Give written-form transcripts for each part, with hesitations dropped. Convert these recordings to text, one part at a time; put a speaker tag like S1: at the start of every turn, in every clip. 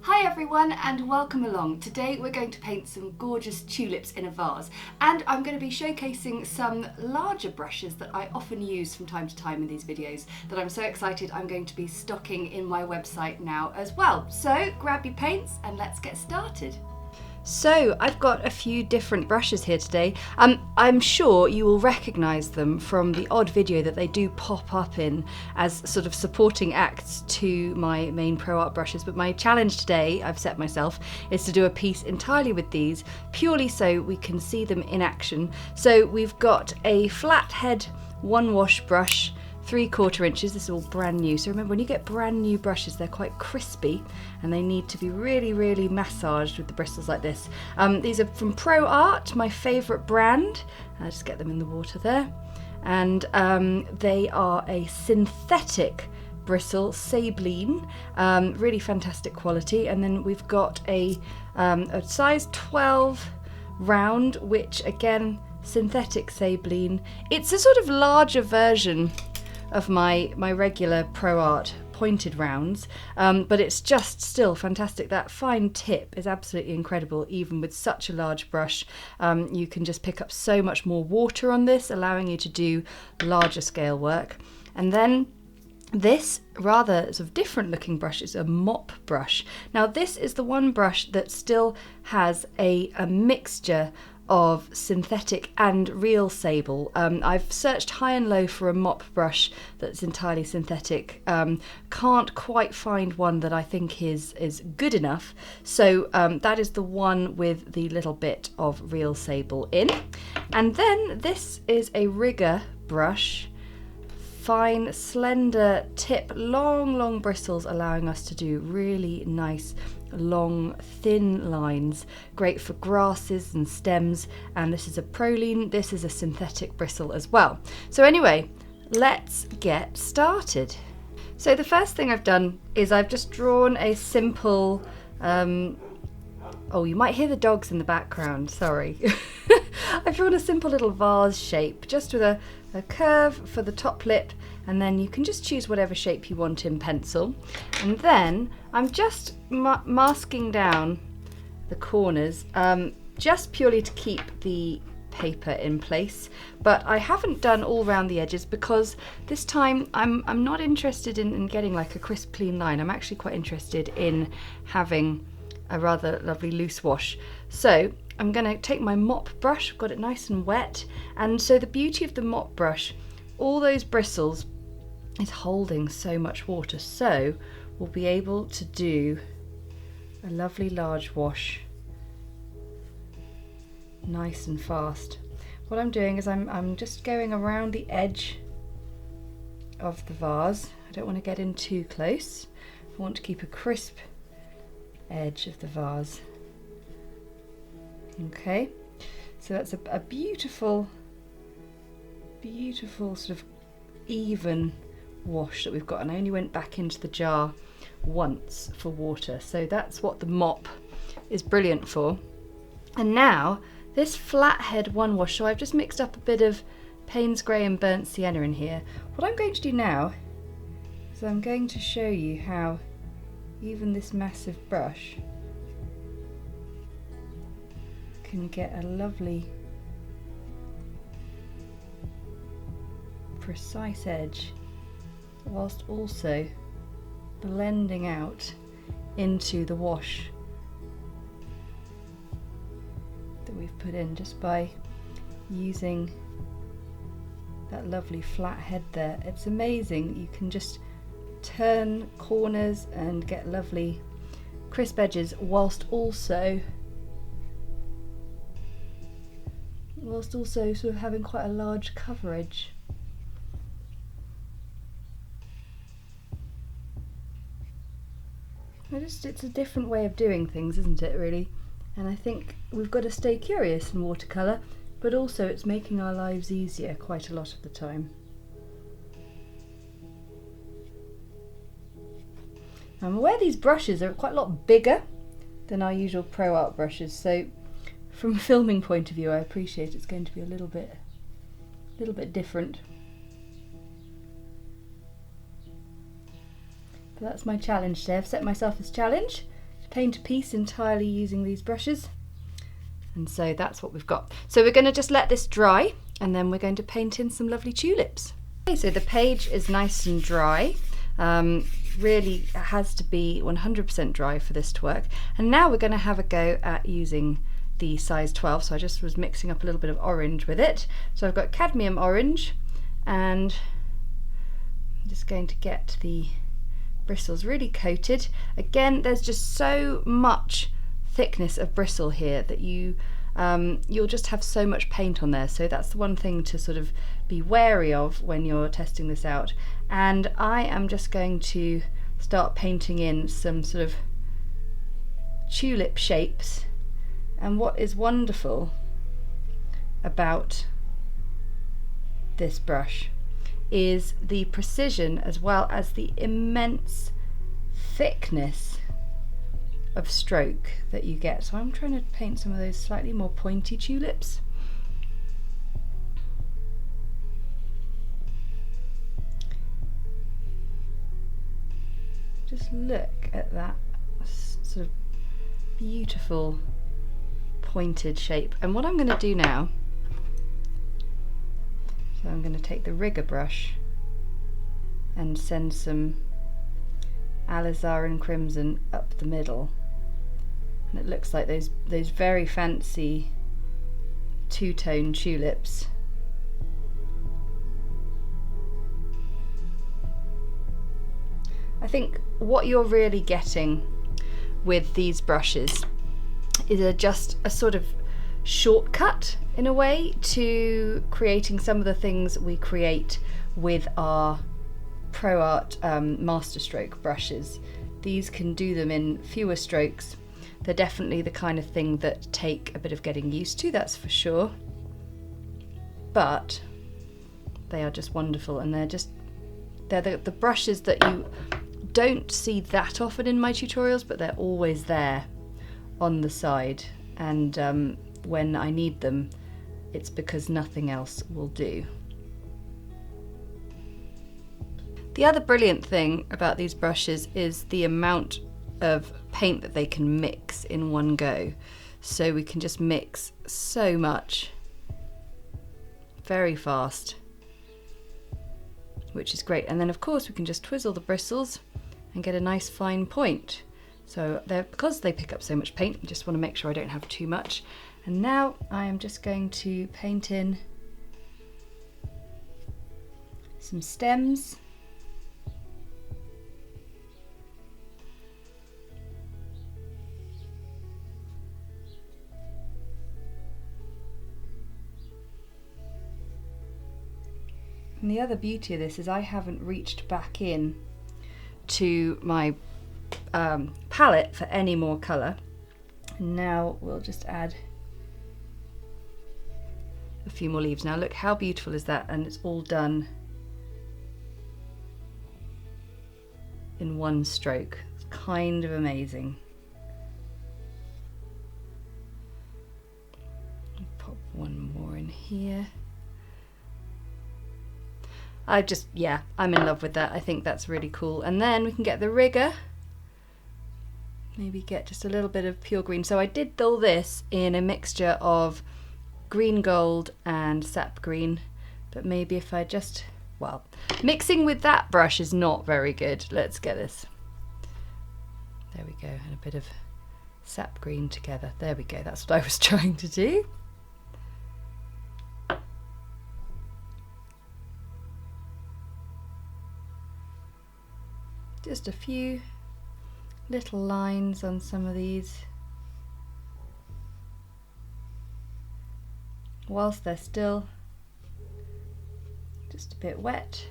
S1: Hi everyone and welcome along. Today we're going to paint some gorgeous tulips in a vase, and I'm going to be showcasing some larger brushes that I often use from time to time in these videos that I'm so excited I'm going to be stocking in my website now as well. So grab your paints and let's get started. So I've got a few different brushes here today. I'm sure you will recognise them from the odd video that they do pop up in as sort of supporting acts to my main Pro Art brushes, but my challenge today, I've set myself, is to do a piece entirely with these, purely so we can see them in action. So we've got a flat head one wash brush, 3/4 inches. This is all brand new, so remember when you get brand new brushes they're quite crispy and they need to be really massaged with the bristles like this. These are from Pro Art, my favourite brand. I'll just get them in the water there, and they are a synthetic bristle, Sablene, really fantastic quality. And then we've got a size 12 round, which again synthetic Sablene. It's a sort of larger version of my regular Pro Art pointed rounds, but it's just still fantastic. That fine tip is absolutely incredible even with such a large brush. You can just pick up so much more water on this, allowing you to do larger scale work. And then this rather sort of different looking brush is a mop brush. Now this is the one brush that still has a mixture of synthetic and real sable. I've searched high and low for a mop brush that's entirely synthetic. Can't quite find one that I think is good enough. So that is the one with the little bit of real sable in. And then this is a rigger brush. Fine, slender tip, long bristles, allowing us to do really nice, long, thin lines. Great for grasses and stems. And this is a Prolene, this is a synthetic bristle as well. So anyway, let's get started. So the first thing I've done is I've just drawn a simple, oh, you might hear the dogs in the background, sorry. I've drawn a simple little vase shape, just with a curve for the top lip, and then you can just choose whatever shape you want in pencil. And then I'm just masking down the corners, just purely to keep the paper in place, but I haven't done all round the edges because this time I'm not interested in getting like a crisp clean line. I'm actually quite interested in having a rather lovely loose wash. So I'm going to take my mop brush, I've got it nice and wet, and so the beauty of the mop brush, all those bristles is holding so much water, so we'll be able to do a lovely large wash nice and fast. What I'm doing is I'm just going around the edge of the vase. I don't want to get in too close. I want to keep a crisp edge of the vase. Okay, so that's a beautiful sort of even wash that we've got, and I only went back into the jar once for water, so that's what the mop is brilliant for. And now this flathead one wash, so I've just mixed up a bit of Payne's Grey and burnt sienna in here. What I'm going to do now is I'm going to show you how even this massive brush can get a lovely precise edge whilst also blending out into the wash that we've put in just by using that lovely flat head there. It's amazing, you can just turn corners and get lovely crisp edges whilst also sort of having quite a large coverage. It's a different way of doing things, isn't it, really? And I think we've got to stay curious in watercolour, but also it's making our lives easier quite a lot of the time. I'm aware these brushes are quite a lot bigger than our usual Pro Art brushes, so from a filming point of view I appreciate it's going to be a little bit different. But that's my challenge today. I've set myself this challenge paint a piece entirely using these brushes. And so that's what we've got. So we're going to just let this dry, and then we're going to paint in some lovely tulips. Okay, so the page is nice and dry. Really it has to be 100% dry for this to work. And now we're going to have a go at using the size 12. So I just was mixing up a little bit of orange with it. So I've got cadmium orange, and I'm just going to get the bristles really coated. Again, there's just so much thickness of bristle here that you'll just have so much paint on there, so that's the one thing to sort of be wary of when you're testing this out. And I am just going to start painting in some sort of tulip shapes. And what is wonderful about this brush is the precision as well as the immense thickness of stroke that you get. So I'm trying to paint some of those slightly more pointy tulips. Just look at that sort of beautiful pointed shape. And what I'm going to do now, so I'm going to take the rigger brush and send some alizarin crimson up the middle. And it looks like those very fancy two-tone tulips. I think what you're really getting with these brushes is just a sort of shortcut in a way to creating some of the things we create with our Pro Art Masterstroke brushes. These can do them in fewer strokes. They're definitely the kind of thing that take a bit of getting used to, that's for sure. But they are just wonderful, and they're the brushes that you don't see that often in my tutorials, but they're always there on the side. And when I need them, it's because nothing else will do. The other brilliant thing about these brushes is the amount of paint that they can mix in one go. So we can just mix so much very fast, which is great. And then of course we can just twizzle the bristles and get a nice fine point. So because they pick up so much paint, I just want to make sure I don't have too much. And now I am just going to paint in some stems. And the other beauty of this is I haven't reached back in to my palette for any more colour. And now we'll just add a few more leaves. Now look how beautiful is that, and it's all done in one stroke. It's kind of amazing. Pop one more in here. I'm in love with that. I think that's really cool. And then we can get the rigger. Maybe get just a little bit of pure green. So I did all this in a mixture of green gold and sap green, but maybe if I just, well, mixing with that brush is not very good. Let's get this. There we go, and a bit of sap green together. There we go, that's what I was trying to do. Just a few little lines on some of these whilst they're still just a bit wet.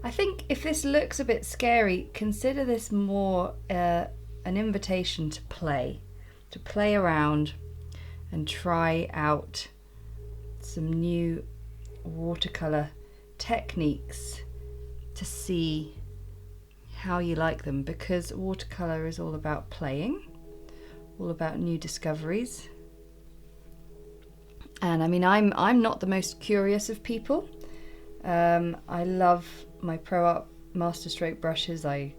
S1: I think if this looks a bit scary, consider this more an invitation to play around and try out some new watercolour techniques to see how you like them, because watercolour is all about playing, all about new discoveries. And I mean, I'm not the most curious of people. I love my Pro Art master stroke brushes. I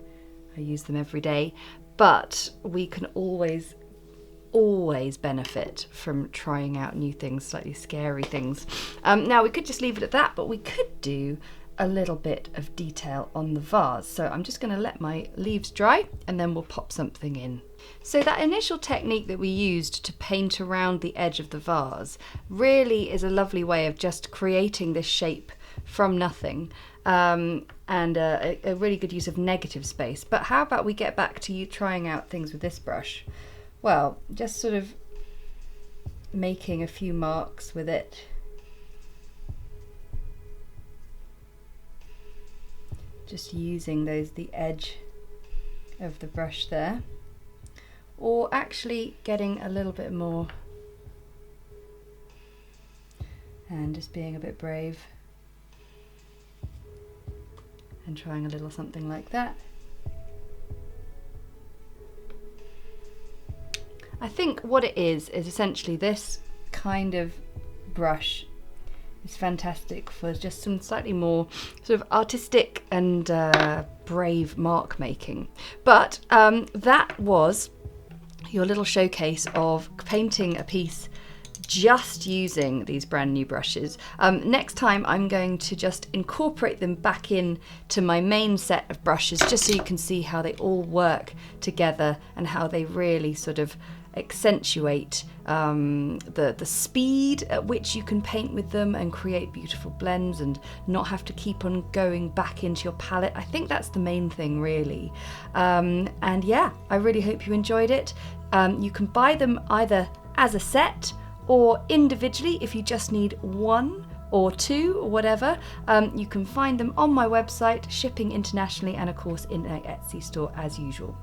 S1: use them every day, but we can always benefit from trying out new things, slightly scary things. Now we could just leave it at that, but we could do a little bit of detail on the vase. So I'm just going to let my leaves dry and then we'll pop something in. So that initial technique that we used to paint around the edge of the vase really is a lovely way of just creating this shape from nothing, and a really good use of negative space. But how about we get back to you trying out things with this brush? Well, just sort of making a few marks with it. Just using the edge of the brush there, or actually getting a little bit more and just being a bit brave and trying a little something like that. I think what it is essentially this kind of brush is fantastic for just some slightly more sort of artistic and brave mark making. But that was your little showcase of painting a piece just using these brand new brushes. Next time I'm going to just incorporate them back in to my main set of brushes, just so you can see how they all work together and how they really sort of accentuate the speed at which you can paint with them and create beautiful blends and not have to keep on going back into your palette. I think that's the main thing really. And yeah, I really hope you enjoyed it. You can buy them either as a set or individually if you just need one or two or whatever. You can find them on my website, shipping internationally, and of course in my Etsy store as usual.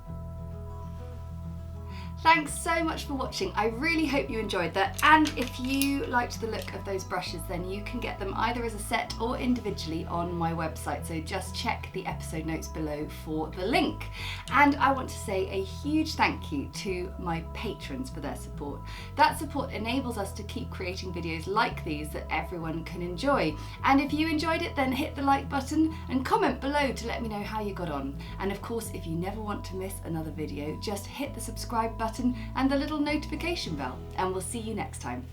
S1: Thanks so much for watching. I really hope you enjoyed that, and if you liked the look of those brushes, then you can get them either as a set or individually on my website, so just check the episode notes below for the link. And I want to say a huge thank you to my patrons for their support. That support enables us to keep creating videos like these that everyone can enjoy. And if you enjoyed it, then hit the like button and comment below to let me know how you got on. And of course, if you never want to miss another video, just hit the subscribe button and the little notification bell, and we'll see you next time.